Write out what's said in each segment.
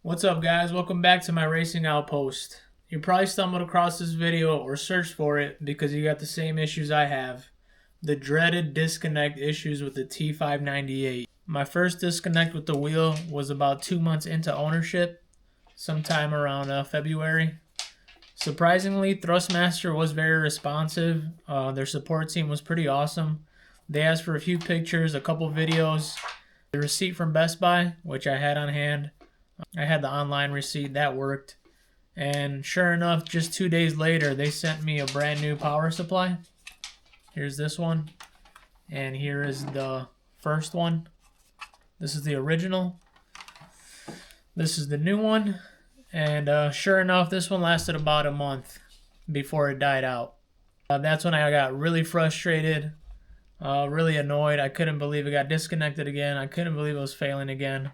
What's up, guys? Welcome back to my racing outpost. You probably stumbled across this video or searched for it because you got the same issues I have. The dreaded disconnect issues with the T598. My first disconnect with the wheel was about 2 months into ownership, sometime around February. Surprisingly, Thrustmaster was very responsive. Their support team was pretty awesome. They asked for a few pictures, a couple videos, the receipt from Best Buy, which I had on hand. I had the online receipt, that worked. And sure enough, just 2 days later, they sent me a brand new power supply. Here's this one. And here is the first one. This is the original. This is the new one. And sure enough, this one lasted about a month before it died out. That's when I got really frustrated, really annoyed. I couldn't believe it got disconnected again. I couldn't believe it was failing again.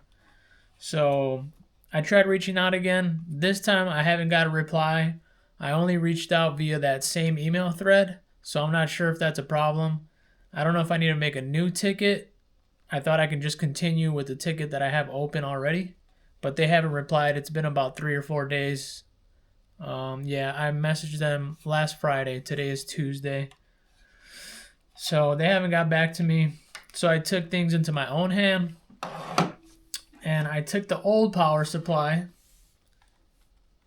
So I tried reaching out again. This time I haven't got a reply. I only reached out via that same email thread, so I'm not sure if that's a problem. I don't know if I need to make a new ticket. I thought I could just continue with the ticket that I have open already, but they haven't replied. It's been about 3 or 4 days. Yeah, I messaged them last Friday. Today is Tuesday. So they haven't got back to me. So I took things into my own hand. And I took the old power supply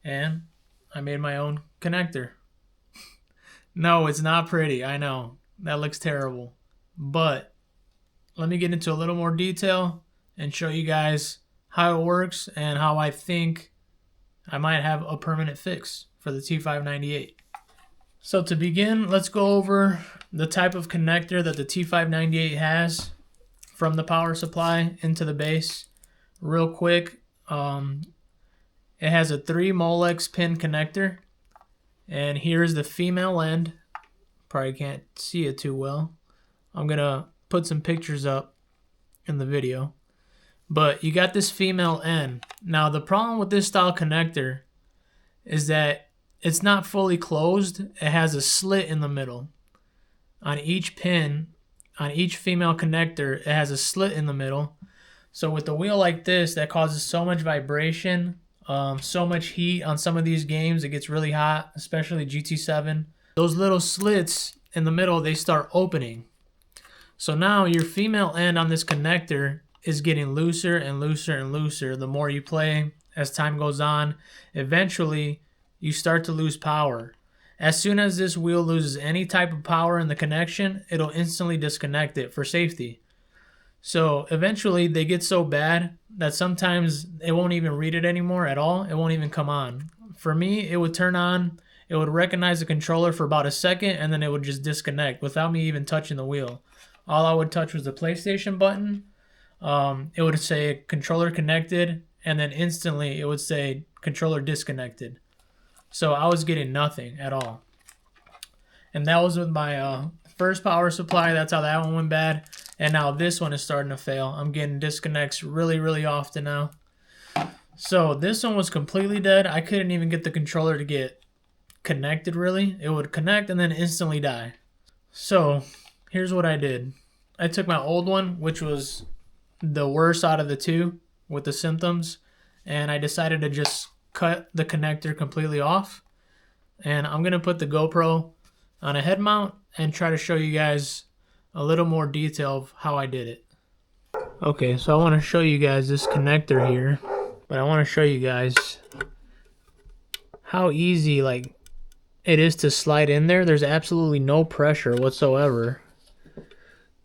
and I made my own connector. No, it's not pretty. I know. That looks terrible. But let me get into a little more detail and show you guys how it works and how I think I might have a permanent fix for the T598. So to begin, let's go over the type of connector that the T598 has from the power supply into the base. Real quick, it has a 3 Molex pin connector, and here's the female end. Probably can't see it too well. I'm gonna put some pictures up in the video, but you got this female end. Now the problem with this style connector is that it's not fully closed. It has a slit in the middle. On each pin, on each female connector, it has a slit in the middle. So with a wheel like this that causes so much vibration, so much heat on some of these games, it gets really hot, especially GT7. Those little slits in the middle, they start opening. So now your female end on this connector is getting looser and looser and looser the more you play as time goes on. Eventually, you start to lose power. As soon as this wheel loses any type of power in the connection, it'll instantly disconnect it for safety. So eventually they get so bad that sometimes it won't even read it anymore at all. It won't even come on. For me, it would turn on, it would recognize the controller for about a second, and then it would just disconnect without me even touching the wheel. All I would touch was the PlayStation button. It would say controller connected, and then instantly it would say controller disconnected. So I was getting nothing at all. And that was with my first power supply. That's how that one went bad. And now this one is starting to fail. I'm getting disconnects really, really often now. So this one was completely dead. I couldn't even get the controller to get connected really. It would connect and then instantly die. So here's what I did. I took my old one, which was the worst out of the two with the symptoms, and I decided to just cut the connector completely off. And I'm going to put the GoPro on a head mount and try to show you guys a little more detail of how I did it. Okay, so I want to show you guys this connector here, but I want to show you guys how easy it is to slide in there. There's absolutely no pressure whatsoever.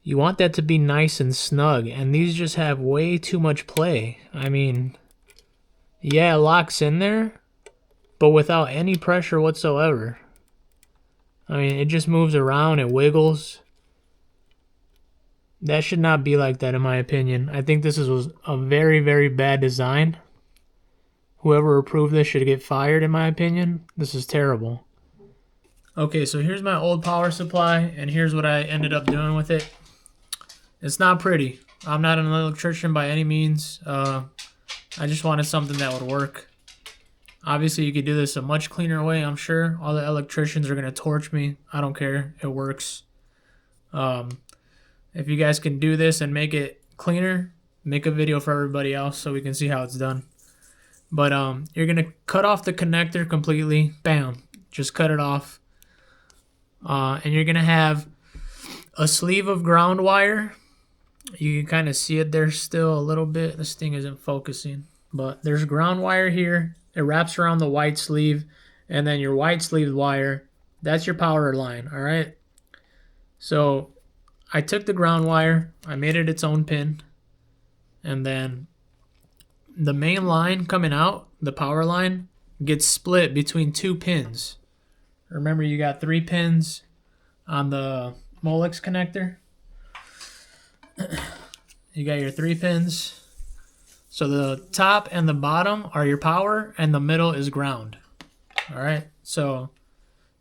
You want that to be nice and snug, and these just have way too much play. I mean, yeah, it locks in there, but without any pressure whatsoever. I mean, it just moves around, it wiggles. That should not be like that in my opinion. I think this was a very, very bad design. Whoever approved this should get fired in my opinion. This is terrible. Okay, so here's my old power supply, and here's what I ended up doing with it. It's not pretty. I'm not an electrician by any means. I just wanted something that would work. Obviously, you could do this a much cleaner way, I'm sure. All the electricians are going to torch me. I don't care. It works. If you guys can do this and make it cleaner, make a video for everybody else so we can see how it's done. But you're gonna cut off the connector completely. Bam, just cut it off. And you're gonna have a sleeve of ground wire. You can kind of see it there still a little bit. This thing isn't focusing, but there's ground wire here. It wraps around the white sleeve, and then your white sleeve wire, that's your power line, all right? So I took the ground wire, I made it its own pin, and then the main line coming out, the power line, gets split between 2 pins. Remember, you got 3 pins on the Molex connector. You got your 3 pins. So the top and the bottom are your power, and the middle is ground. All right, so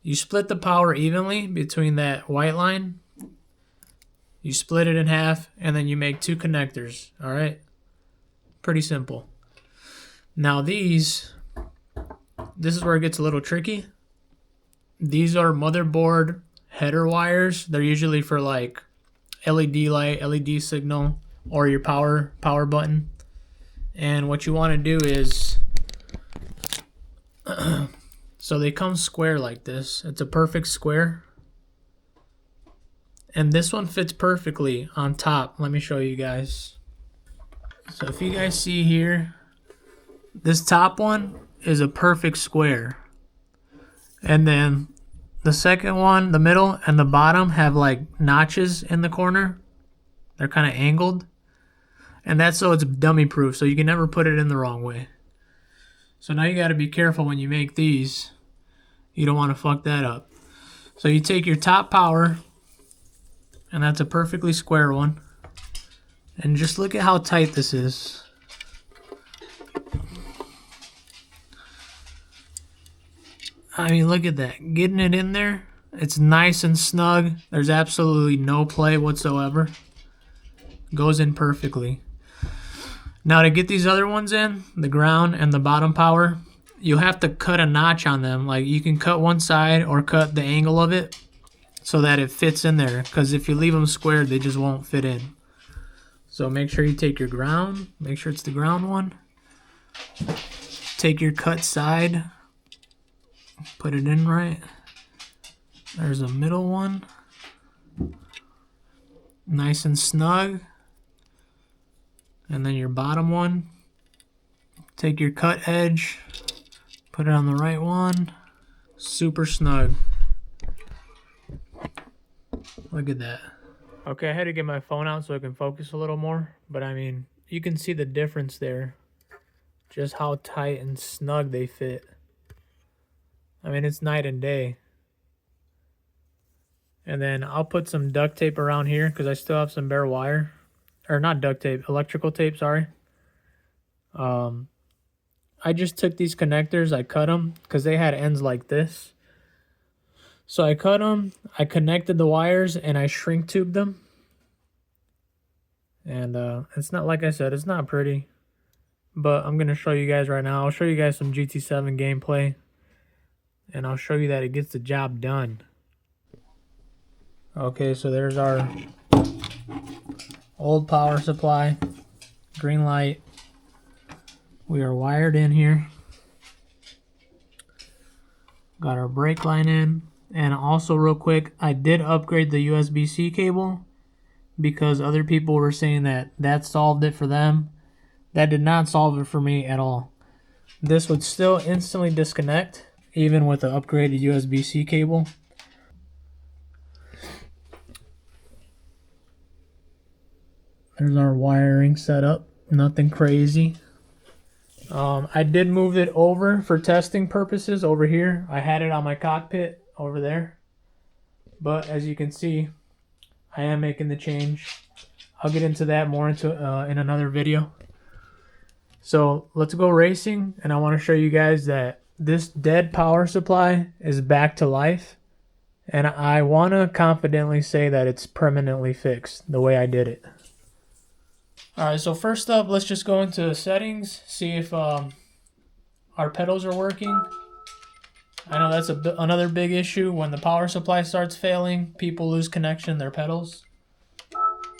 you split the power evenly between that white line. You split it in half, and then you make 2 connectors. All right, pretty simple. Now this is where it gets a little tricky. These are motherboard header wires. They're usually for like LED light, LED signal, or your power button. And what you want to do is, so they come square like this. It's a perfect square. And this one fits perfectly on top. Let me show you guys. So if you guys see here, this top one is a perfect square. And then the second one, the middle and the bottom have like notches in the corner. They're kind of angled. And that's so it's dummy proof, so you can never put it in the wrong way. So now you got to be careful when you make these. You don't want to fuck that up. So you take your top power, and that's a perfectly square one. And just look at how tight this is. I mean, look at that. Getting it in there, it's nice and snug. There's absolutely no play whatsoever. Goes in perfectly. Now to get these other ones in, the ground and the bottom power, you have to cut a notch on them. Like you can cut one side or cut the angle of it so that it fits in there. Because if you leave them squared, they just won't fit in. So make sure you take your ground. Make sure it's the ground one. Take your cut side. Put it in right. There's a middle one. Nice and snug. And then your bottom one. Take your cut edge. Put it on the right one. Super snug. Look at that. Okay, I had to get my phone out so I can focus a little more. But I mean, you can see the difference there. Just how tight and snug they fit. I mean, it's night and day. And then I'll put some duct tape around here because I still have some bare wire. Or not duct tape, electrical tape, sorry. I just took these connectors, I cut them because they had ends like this. So I cut them, I connected the wires, and I shrink tubed them. And it's not, like I said, it's not pretty. But I'm going to show you guys right now. I'll show you guys some GT7 gameplay. And I'll show you that it gets the job done. Okay, so there's our old power supply. Green light. We are wired in here. Got our brake line in. And also real quick, I did upgrade the USB-C cable because other people were saying that solved it for them. That did not solve it for me at all. This would still instantly disconnect even with the upgraded USB-C cable. There's our wiring setup. Nothing crazy. I did move it over for testing purposes over here. I had it on my cockpit over there. But as you can see, I am making the change. I'll get into that more in another video. So let's go racing, and I want to show you guys that this dead power supply is back to life. And I want to confidently say that it's permanently fixed the way I did it. Alright, so first up, let's just go into settings, see if our pedals are working. I know that's another big issue. When the power supply starts failing, people lose connection to their pedals.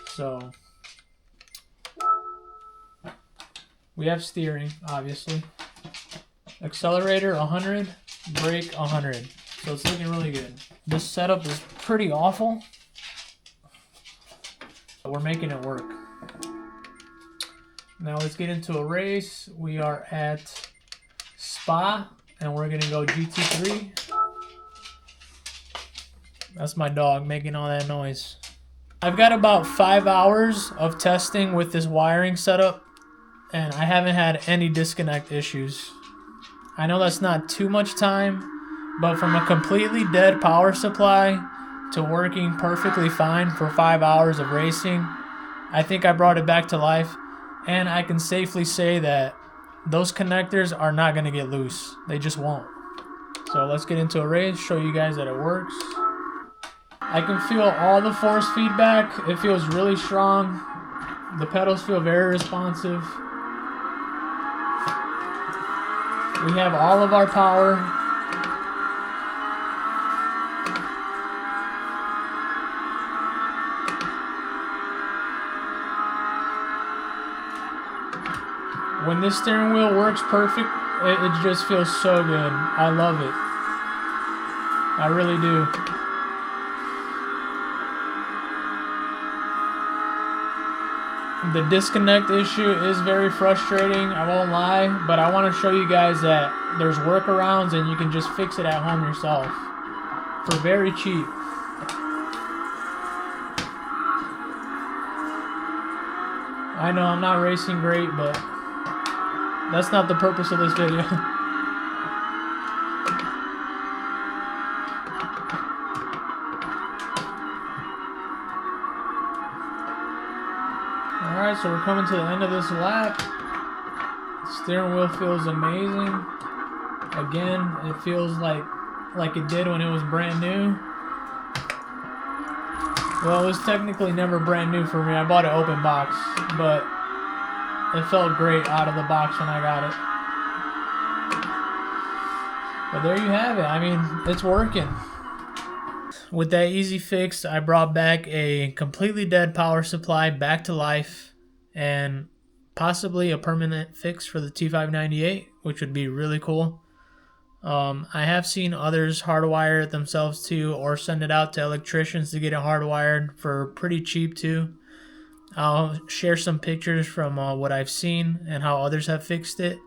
So we have steering, obviously. Accelerator 100, brake 100. So it's looking really good. This setup is pretty awful. We're making it work. Now let's get into a race. We are at Spa and we're gonna go GT3. That's my dog making all that noise. I've got about 5 hours of testing with this wiring setup and I haven't had any disconnect issues. I know that's not too much time, but from a completely dead power supply to working perfectly fine for 5 hours of racing, I think I brought it back to life, and I can safely say that those connectors are not going to get loose. They just won't. So let's get into a race, show you guys that it works. I can feel all the force feedback. It feels really strong. The pedals feel very responsive. We have all of our power. When this steering wheel works perfect, it just feels so good. I love it. I really do. The disconnect issue is very frustrating, I won't lie, but I want to show you guys that there's workarounds and you can just fix it at home yourself for very cheap. I know I'm not racing great, but that's not the purpose of this video. Alright, so we're coming to the end of this lap. The steering wheel feels amazing. Again, it feels like it did when it was brand new. Well, it was technically never brand new for me. I bought an open box, but it felt great out of the box when I got it. But there you have it. I mean, it's working. With that easy fix, I brought back a completely dead power supply back to life and possibly a permanent fix for the T598, which would be really cool. I have seen others hardwire it themselves too, or send it out to electricians to get it hardwired for pretty cheap too. I'll share some pictures from what I've seen and how others have fixed it.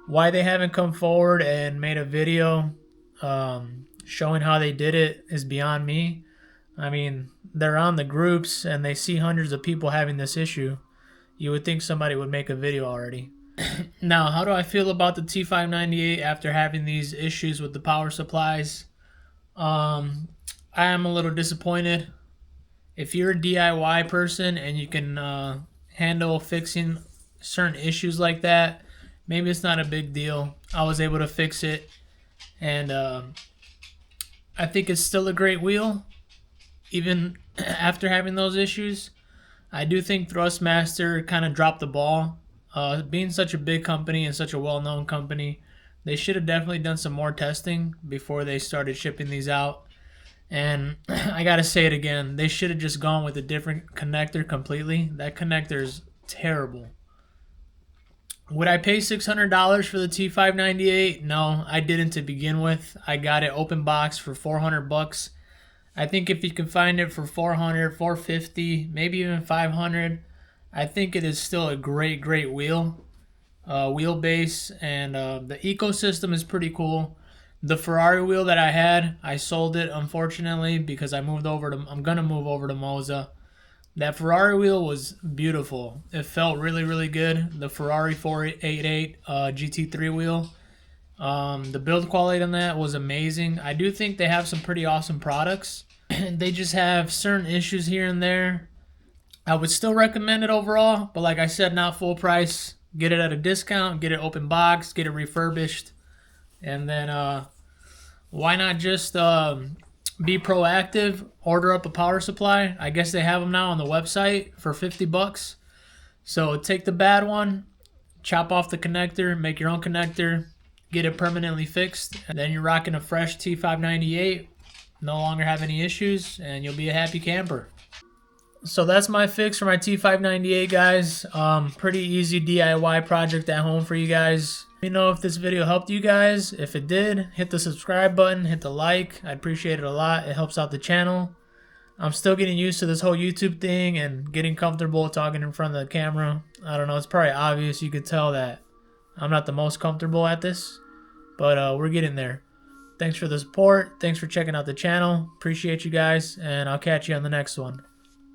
Why they haven't come forward and made a video showing how they did it is beyond me. I mean, they're on the groups and they see hundreds of people having this issue. You would think somebody would make a video already. Now, how do I feel about the T598 after having these issues with the power supplies? I am a little disappointed. If you're a DIY person and you can handle fixing certain issues like that, maybe it's not a big deal. I was able to fix it, and I think it's still a great wheel, even after having those issues. I do think Thrustmaster kind of dropped the ball. Being such a big company and such a well-known company, they should have definitely done some more testing before they started shipping these out. And I gotta say it again, they should have just gone with a different connector completely. That connector is terrible. Would I pay $600 for the T598? No, I didn't to begin with. I got it open box for $400. I think if you can find it for $400, $450, maybe even $500, I think it is still a great wheel, wheelbase, and the ecosystem is pretty cool. The Ferrari wheel that I had, I sold it unfortunately because I'm gonna move over to MOZA. That Ferrari wheel was beautiful. It felt really good. The Ferrari 488 GT3 wheel. The build quality on that was amazing. I do think they have some pretty awesome products. They just have certain issues here and there. I would still recommend it overall, but like I said, not full price. Get it at a discount, get it open box, get it refurbished, and then why not just be proactive, order up a power supply. I guess they have them now on the website for $50. So take the bad one, chop off the connector, make your own connector, get it permanently fixed, and then you're rocking a fresh T598, no longer have any issues, and you'll be a happy camper. So that's my fix for my T598, guys. Pretty easy DIY project at home for you guys. Let me know if this video helped you guys. If it did, hit the subscribe button, hit the like. I'd appreciate it a lot. It helps out the channel. I'm still getting used to this whole YouTube thing and getting comfortable talking in front of the camera. I don't know, it's probably obvious. You could tell that I'm not the most comfortable at this, but we're getting there. Thanks for the support. Thanks for checking out the channel. Appreciate you guys, and I'll catch you on the next one.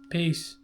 Peace.